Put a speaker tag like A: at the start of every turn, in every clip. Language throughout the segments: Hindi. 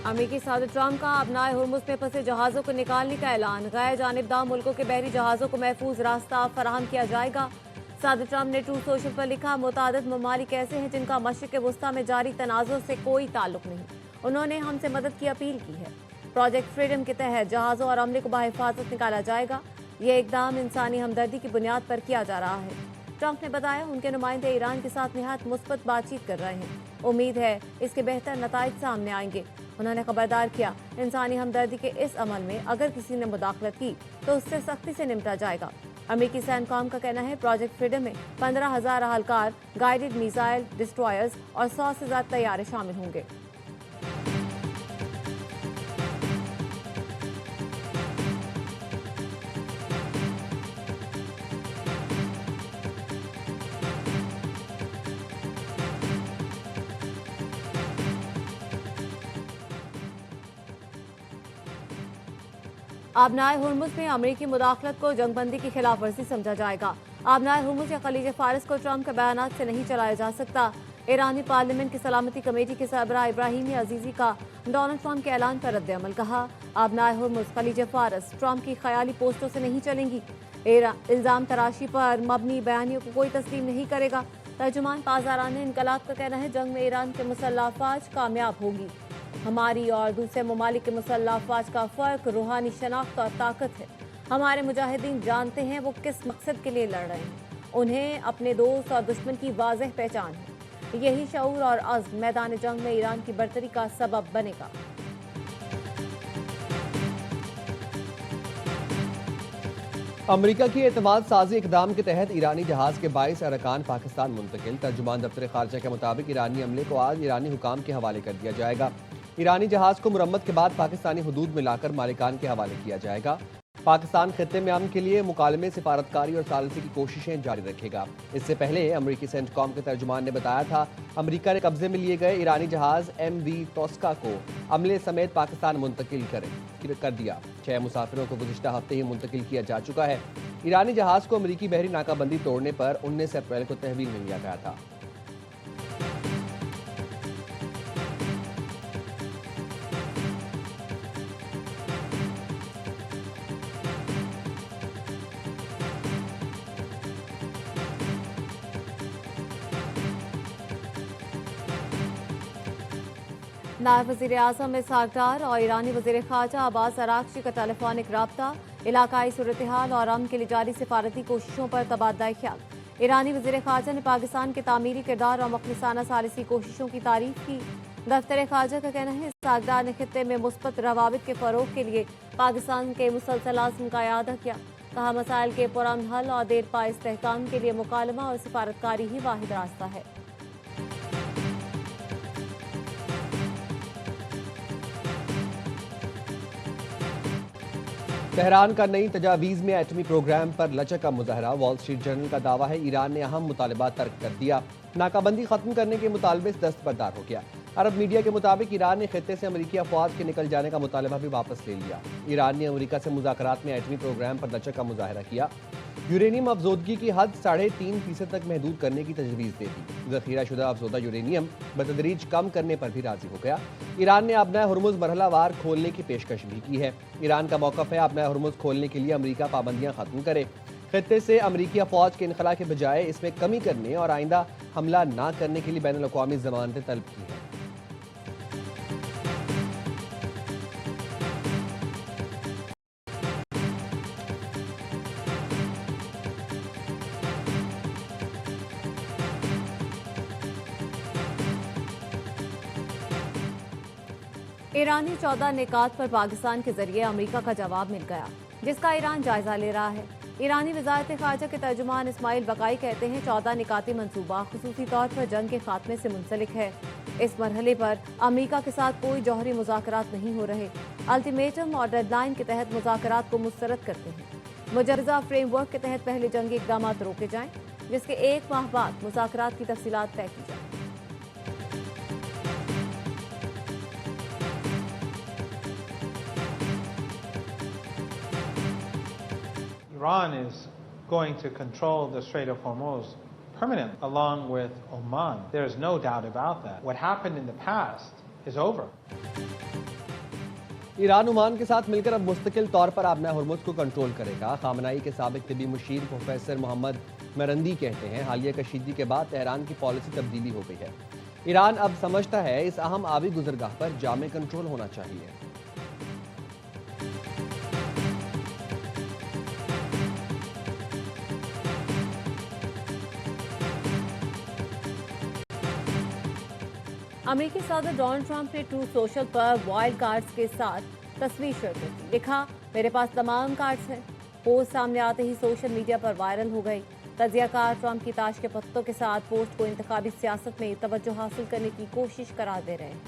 A: अमेरिकी सदर ट्रंप का अपनाए हुर्मुज़ में फंसे जहाज़ों को निकालने का ऐलान। गैर जानिबदार मुल्कों के बहरी जहाज़ों को महफूज रास्ता फराहम किया जाएगा। सदर ट्रंप ने ट्रूथ सोशल पर लिखा, मुतादिद ममालिक ऐसे हैं जिनका मशरिक़ वुस्ता में जारी तनाज़ुर से कोई ताल्लुक नहीं। उन्होंने हमसे मदद की अपील की है। प्रोजेक्ट फ्रीडम के तहत जहाज़ों और अमले को बाहिफाजत निकाला जाएगा। ये इकदाम इंसानी हमदर्दी की बुनियाद पर किया जा रहा है। ट्रंप ने बताया उनके नुमाइंदे ईरान के साथ निहायत मुस्बत बातचीत कर रहे हैं। उम्मीद है इसके बेहतर नताइज सामने आएंगे। उन्होंने खबरदार किया, इंसानी हमदर्दी के इस अमल में अगर किसी ने मुदाखलत की तो उससे सख्ती से निपटा जाएगा। अमेरिकी सैनकॉम का कहना है प्रोजेक्ट फ्रीडम में 15,000 अहलकार, गाइडेड मिसाइल डिस्ट्रॉयर्स और 100 से ज्यादा तैयारे शामिल होंगे। आबनाए हुर्मुज़ में अमेरिकी मुदाखलत को जंगबंदी की खिलाफ वर्जी समझा जाएगा। आबनाए हुर्मुज़ या खलीज फारिस को ट्रंप के बयानात से नहीं चलाया जा सकता। ईरानी पार्लियामेंट की सलामती कमेटी के सरबराह इब्राहिमी अजीजी का डोनाल्ड ट्रंप के ऐलान पर रद्द अमल। कहा, आबनाए हुर्मुज़ खलीज फारिस ट्रंप की ख्याली पोस्टों से नहीं चलेंगी। इल्जाम तराशी पर मबनी बयानियों को कोई तस्लीम नहीं करेगा। तर्जुमान पाज़ाराने इनकलाब का कहना है जंग में ईरान के मुसल्लह अफ़वाज कामयाब होगी। हमारी और दूसरे ममालिक के मुसल्लह अफ़वाज का फ़र्क रूहानी शनाख्त और ताकत है। हमारे मुजाहिदीन जानते हैं वो किस मकसद के लिए लड़ रहे हैं। उन्हें अपने दोस्त और दुश्मन की वाज़ेह पहचान है। यही शऊर और अज़्म मैदान जंग में ईरान की बरतरी का सबब बनेगा।
B: अमेरिका की एतमाद साजी इकदाम के तहत ईरानी जहाज के 22 अरकान पाकिस्तान मुंतकिल। तर्जुमान दफ्तर खारजा के मुताबिक ईरानी अमले को आज ईरानी हुकाम के हवाले कर दिया जाएगा। ईरानी जहाज को मुरम्मत के बाद पाकिस्तानी हुदूद में लाकर मालिकान के हवाले किया जाएगा। पाकिस्तान खित्ते में अमन के लिए मुकालमे, सिफारतकारी और सालसी की कोशिशें जारी रखेगा। इससे पहले अमरीकी सेंटकॉम के तर्जुमान ने बताया था अमरीका ने कब्जे में लिए गए ईरानी जहाज MV तोस्का को अमले समेत पाकिस्तान मुंतकिल कर दिया। 6 मुसाफिरों को गुज़िश्ता हफ्ते ही मुंतकिल किया जा चुका है। ईरानी जहाज को अमरीकी बहरी नाकाबंदी तोड़ने पर 19 अप्रैल को तहवील में लिया गया था।
A: नायब वज़ीर आज़म इसहाक डार और ईरानी वज़ीर ख़ारजा अब्बास अराग़ची का टेलीफोनिक राब्ता, इलाकाई सूरत हाल और अमन के लिए जारी सिफारती कोशिशों पर तबादला ख्याल। ईरानी वज़ीर ख़ारजा ने पाकिस्तान के तामीरी किरदार और मुख़लिसाना सालिसी कोशिशों की तारीफ की। दफ्तर ख़ारजा का कहना है इसहाक डार ने खित्ते में मुस्बत रवाबित के फ़रोग़ के लिए पाकिस्तान के मुसलसल आज़म का इआदा किया। कहा, मसाइल के पुरअमन हल और देर पा इस्तेहकाम के लिए मुकालमा और सिफारतकारी ही वाहिद रास्ता है।
B: तेहरान का नई तजावीज़ में एटमी प्रोग्राम पर लचक का मुजाहरा। वॉल स्ट्रीट जर्नल का दावा है ईरान ने अहम मुतालबा तर्क कर दिया। नाकाबंदी खत्म करने के मुतालबे से दस्तबरदार हो गया। अरब मीडिया के मुताबिक ईरान ने खित्ते से अमरीकी अफवाज के निकल जाने का मुतालबा भी वापस ले लिया। ईरान ने अमरीका से मुज़ाकरात में एटमी प्रोग्राम पर लचक का मुजाहरा किया। यूरेनियम अफजोदगी की हद 3.5% तक महदूद करने की तजवीज़ दे दी। ज़ख़ीरा शुदा अफजोदा यूरेनियम बतदरीज कम करने पर भी राजी हो गया। ईरान ने अपना हुर्मुज़ मरहलावार खोलने की पेशकश भी की है। ईरान का मौक़िफ़ है अपना हुर्मुज़ खोलने के लिए अमरीका पाबंदियाँ ख़त्म करे, खित्ते से अमरीकी अफवाज के इनखला के बजाय इसमें कमी करने और आइंदा हमला न करने के लिए बैनुल अक़वामी ज़मानतें तलब की हैं।
A: ईरानी 14 निकात पर पाकिस्तान के जरिए अमेरिका का जवाब मिल गया, जिसका ईरान जायजा ले रहा है। ईरानी वज़ारत ख़ारजा के तर्जुमान इस्माइल बकाई कहते हैं 14 निकाती मंसूबा खुसूसी तौर पर जंग के खात्मे से मुंसलिक है। इस मरहले पर अमेरिका के साथ कोई जौहरी मुज़ाकरात नहीं हो रहे। अल्टीमेटम और डेडलाइन के तहत मुज़ाकरात को मुस्तरद करते हैं। मुजर्रदा फ्रेमवर्क के तहत पहले जंगी इक़दाम रोके जाएं, जिसके 1 माह बाद मुज़ाकरात की तफसीलात तय की जाएं।
C: Iran is going to control the Strait of Hormuz permanently, along with Oman. There is no doubt about that. What happened in the past is over.
B: Iran Oman के साथ मिलकर अब मुस्तकिल तौर पर आबना हुर्मुज़ को कंट्रोल करेगा। खामनाई के साबिक तिबी मुशीर प्रोफेसर मोहम्मद मरंदी कहते हैं हालिया कशीदगी के बाद तेहरान की पॉलिसी तब्दीली हो गई है। ईरान अब समझता है इस अहम आबी गुजरगाह पर जामे कंट्रोल होना चाहिए।
A: अमेरिकी सदर डोनाल्ड ट्रंप ने ट्रू सोशल पर वाइल्ड कार्ड्स के साथ तस्वीर शेयर कर दी। लिखा, मेरे पास तमाम कार्ड्स हैं। पोस्ट सामने आते ही सोशल मीडिया पर वायरल हो गई। तजियाकार ट्रंप की ताश के पत्तों के साथ पोस्ट को इंतखाबी सियासत में तवज्जो हासिल करने की कोशिश करार दे रहे हैं।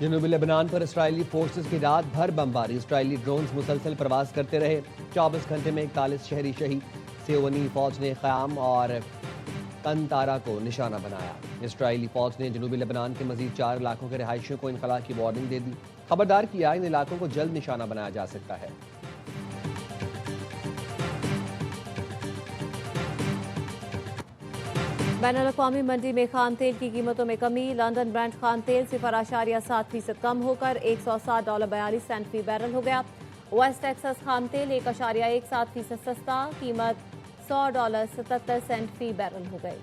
B: जनूबी लेबनान पर इसराइली फोर्सेस की रात भर बमबारी। इसराइली ड्रोन्स मुसलसल प्रवास करते रहे। 24 घंटे में 41 शहरी शहीद। सेवनी फौज ने क़याम और कंतारा को निशाना बनाया। इसराइली फौज ने जनूबी लेबनान के मजीद 4 इलाकों के रिहायशियों को इनखला की वार्निंग दे दी। खबरदार किया, इन इलाकों को जल्द निशाना बनाया जा सकता है।
A: बैनुल-अक़वामी मंडी में खान तेल की कीमतों में कमी। लंदन ब्रांड खान तेल 0.7% कम होकर $107.42 फी बैरल हो गया। वेस्ट टेक्सास खान तेल 1.17% सस्ता, कीमत $100.77 फी बैरल हो गई।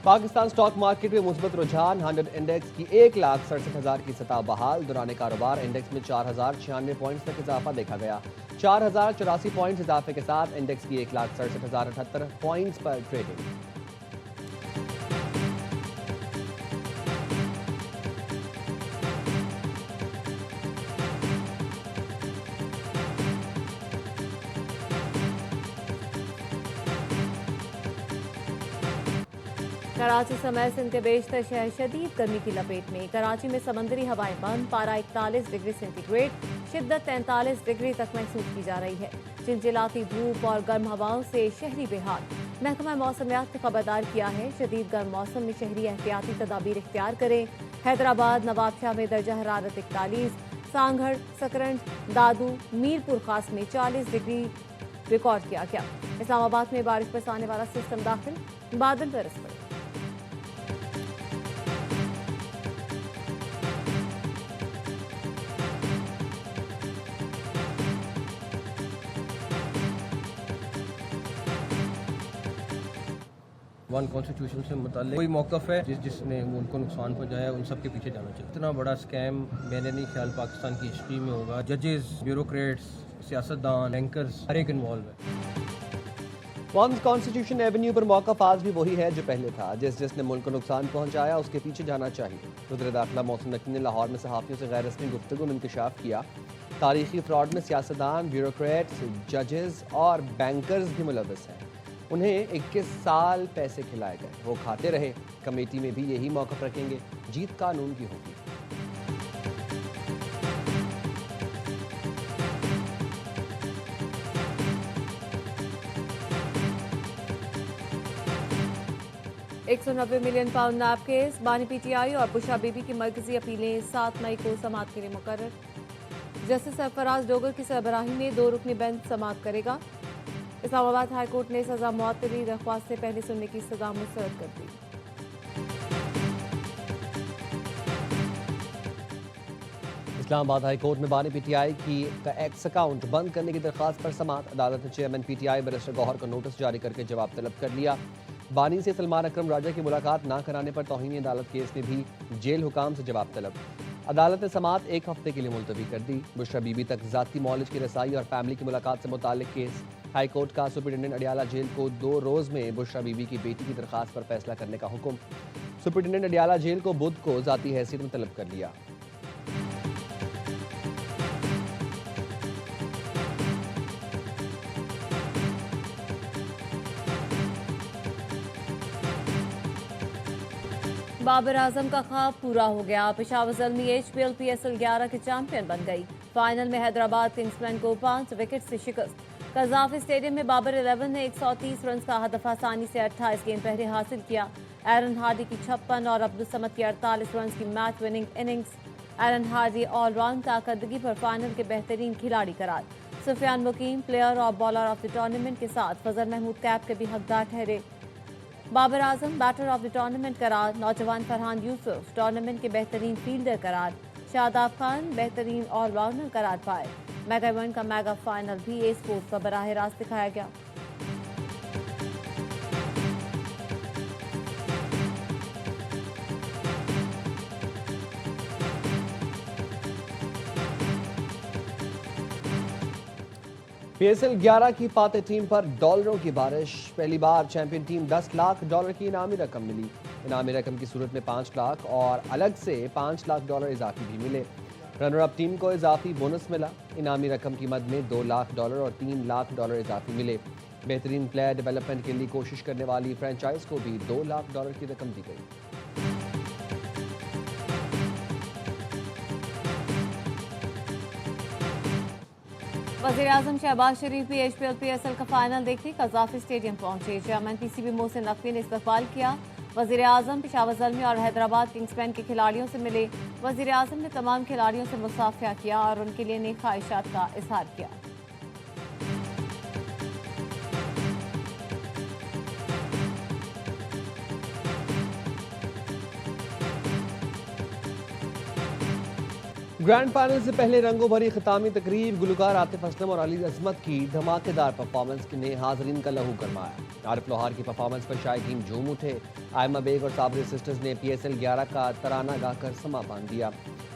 B: पाकिस्तान स्टॉक मार्केट में मुस्बत रुझान। 100 इंडेक्स की 1,67,000 की सतह बहाल। दौरान कारोबार इंडेक्स में 4,096 पॉइंट्स तक इजाफा देखा गया। 4,084 पॉइंट्स इजाफे के साथ इंडेक्स की 1,67,078 पॉइंट्स पर ट्रेडिंग।
A: कराची समेत सिंध के बेशतर शहर शदीद गर्मी की लपेट में। कराची में समंदरी हवाएं बंद, पारा 41 डिग्री सेंटीग्रेड, शिद्दत 43 डिग्री तक महसूस की जा रही है। चिलचिलाती धूप और गर्म हवाओं से शहरी बेहाल। महकमा मौसमियात ने खबरदार किया है, शदीद गर्म मौसम में शहरी एहतियाती तदाबीर इख्तियार करें। हैदराबाद नवाबशाह में दर्जा हरारत 41, सांगड़, सकरंज, दादू, मीरपुर खास में 40 डिग्री रिकॉर्ड किया गया। इस्लामाबाद में बारिश बरसाने वाला सिस्टम दाखिल, बादल बरस पड़े।
D: वन कॉन्स्टिट्यूशन से मुताल्लिक कोई मौक़िफ़ है जिसने उनको नुकसान पहुंचाया, उन सब के पीछे जाना चाहिए। इतना बड़ा स्कैम मैंने नहीं ख्याल पाकिस्तान की हिस्ट्री में होगा। जजेस, ब्यूरोक्रेट्स, सियासतदान, बैंकर्स, हर एक इन्वॉल्व है।
B: वन कॉन्स्टिट्यूशन एवेन्यू पर मौक़िफ़ आज भी वही है जो पहले था। जिसने मुल्क को नुकसान पहुंचाया उसके पीछे जाना चाहिए। वज़ीर दाखिला मोहसिन नकवी ने लाहौर में सहाफ़ियों से गैर रस्मी गुफ्तगू में इंकशाफ किया। तारीखी फ्रॉड में सियासतदान, ब्यूरोक्रेट्स, जजेस और बैंकर्स भी मुलव्वस हैं। उन्हें 21 साल पैसे खिलाए गए, वो खाते रहे। कमेटी में भी यही मौक़िफ़ रखेंगे। जीत कानून की होगी।
A: £190 मिलियन नाब केस। बानी PTI और बुशरा बीबी की मरकजी अपीलें 7 मई को समाअत के लिए मुकर्रर। जस्टिस सरफराज डोगर की सरबराही में 2 रुकनी बेंच समाअत करेगा। इस्लामाबाद हाई कोर्ट ने सजा मुअत्तली दरख्वास्त से पहले सुनने की सजा मुस्तरद कर दी।
B: इस्लामाबाद हाई कोर्ट में बानी PTI की एक्स अकाउंट बंद करने की दरख्वास्त पर समाअत। अदालत ने चेयरमैन PTI बैरिस्टर गौहर को नोटिस जारी करके जवाब तलब कर लिया। बानी से सलमान अकरम राजा की मुलाकात ना कराने पर तौहीन अदालत केस में भी जेल हुकाम से जवाब तलब। अदालत ने समाअत 1 हफ्ते के लिए मुलतवी कर दी। बुशरा बीबी तक ज़ाती मॉलेज की रसाई और फैमिली की मुलाकात से मुताल्लिक केस। हाई कोर्ट का सुपरिटेंडेंट अडियाला जेल को 2 रोज़ में बुशरा बीबी की बेटी की दरख्वास्त पर फैसला करने का हुक्म। सुपरिटेंडेंट अडियाला जेल को बुध को ज़ाती हैसियत में तलब कर लिया।
A: बाबर आजम का ख्वाब पूरा हो गया। पेशावर ज़ल्मी HPL PSL 11 के चैंपियन बन गई। फाइनल में हैदराबाद किंग्समैन को 5 विकेट से शिकस्त। कज़ाफ़ी स्टेडियम में बाबर 11 ने 130 रन का हदफ आसानी से 28 गेंद पहले हासिल किया। एरन हार्डी की 56 और अब्दुल समद की 48 रन की match winning innings. Aaron Hardie allround कारकर्दगी पर फाइनल के बेहतरीन खिलाड़ी करार। सुफियान मुकीम प्लेयर और बॉलर ऑफ द टूर्नामेंट के साथ फजल महमूद कैप के भी हकदार ठहरे। Babar Azam batter of the tournament करार। नौजवान फरहान यूसुफ टूर्नामेंट के बेहतरीन फील्डर करार। शादाब खान बेहतरीन ऑलराउंडर करार पाए। मेगा इवेंट का मेगा फाइनल भी ए स्पोर्ट्स पर बराह रास्त दिखाया गया।
B: PSL 11 की पाते टीम पर डॉलरों की बारिश। पहली बार चैंपियन टीम 10 लाख डॉलर की इनामी रकम मिली। इनामी रकम की सूरत में 5 लाख और अलग से 5 लाख डॉलर इजाफी भी मिले। रनर अप टीम को इजाफी बोनस मिला। इनामी रकम की मद में 2 लाख डॉलर और 3 लाख डॉलर इजाफी मिले। बेहतरीन प्लेयर डेवलपमेंट के लिए कोशिश करने वाली फ्रेंचाइज को भी 2 लाख डॉलर की रकम दी गई।
A: वज़ीर-ए-आज़म शहबाज शरीफ भी HPL PSL का फाइनल देखने कज़ाफी स्टेडियम पहुंचे। चेयरमैन PCB मोहसिन नकवी ने इस्तकबाल किया। वज़ीर-ए-आज़म पेशावर ज़ल्मी और हैदराबाद किंग्समैन के खिलाड़ियों से मिले। वज़ीर-ए-आज़म ने तमाम खिलाड़ियों से मुसाफिया किया और उनके लिए नेक ख्वाहिशात का इजहार किया।
B: ग्रैंड फाइनल से पहले रंगों भरी खितामी तकरीब। गुलकार आतिफ असलम और अली अजमत की धमाकेदार परफॉर्मेंस ने हाजरीन का लहू गरमाया। आरिफ लोहार की परफॉर्मेंस पर शायकीन झूम उठे। आयमा बेग और साबरी सिस्टर्स ने PSL 11 का तराना गाकर समा बांध दिया।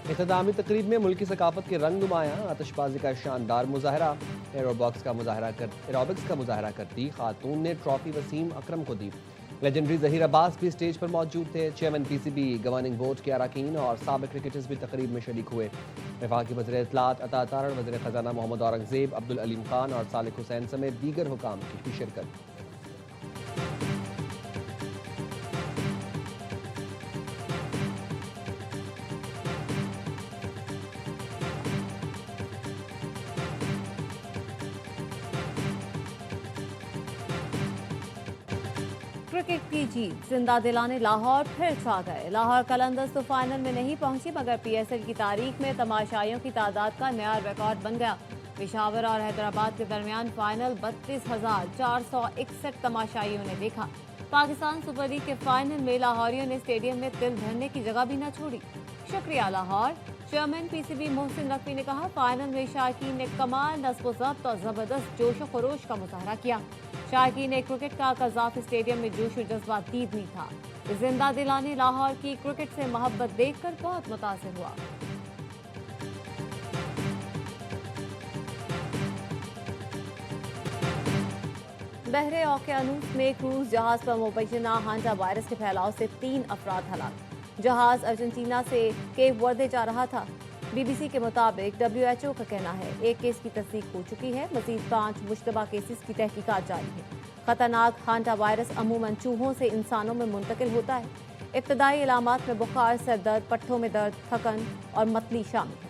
B: इख्तितामी तकरीब में मुल्की सकाफत के रंग नुमाया। आतिशबाजी का शानदार मुजाहरा। एरोबिक्स का मुजाहरा करती खातून ने ट्रॉफी वसीम अकरम को दी। लेजेंडरी जहीर अब्बास भी स्टेज पर मौजूद थे। चेयरमैन PCB, गवर्निंग बोर्ड के अरकान और साबिक क्रिकेटर्स भी तकरीब में शरीक हुए। वफाकी वज़ीर इत्तलात अता तारड़, वज़ीर ख़जाना मोहम्मद औरंगज़ेब, अब्दुल अलीम खान और सालिक हुसैन समेत दीगर हुकाम की भी शिरकत।
A: क्रिकेट की जीत जिंदा दिलाने लाहौर फिर छा गए। लाहौर कलंदर्स तो फाइनल में नहीं पहुंची मगर PSL की तारीख में तमाशाइयों की तादाद का नया रिकॉर्ड बन गया। पेशावर और हैदराबाद के दरमियान फाइनल 32,461 तमाशाइयों ने देखा। पाकिस्तान सुपर लीग के फाइनल में लाहौरियों ने स्टेडियम में तिल धरने की जगह भी न छोड़ी। शुक्रिया लाहौर। चेयरमैन PCB मोहसिन नकवी ने कहा, फाइनल में शायकीन ने कमाल नस्ब ज़ब्त और जबरदस्त जोश व खरोश का मुजाहरा किया। शायकीन ने क्रिकेट का कज़ाफी स्टेडियम में जोश और जज्बा दीद नहीं था। जिंदा दिलाने लाहौर की क्रिकेट से मोहब्बत देखकर बहुत मुतासिर हुआ। बहरे ओकेयानूस में क्रूज जहाज पर मुबैना हांडा वायरस के फैलाव से 3 अफराद हलाक। जहाज अर्जेंटीना से केप वर्दे जा रहा था। BBC के मुताबिक WHO का कहना है 1 केस की तस्दीक हो चुकी है। मजीद 5 मुश्तबा केसेस की तहकीकात जारी है। खतरनाक हांडा वायरस अमूमन चूहों से इंसानों में मुंतकिल होता है। इब्तदाई इलामात में बुखार, सर दर्द, पट्ठों में दर्द, थकन और मतली शामिल है।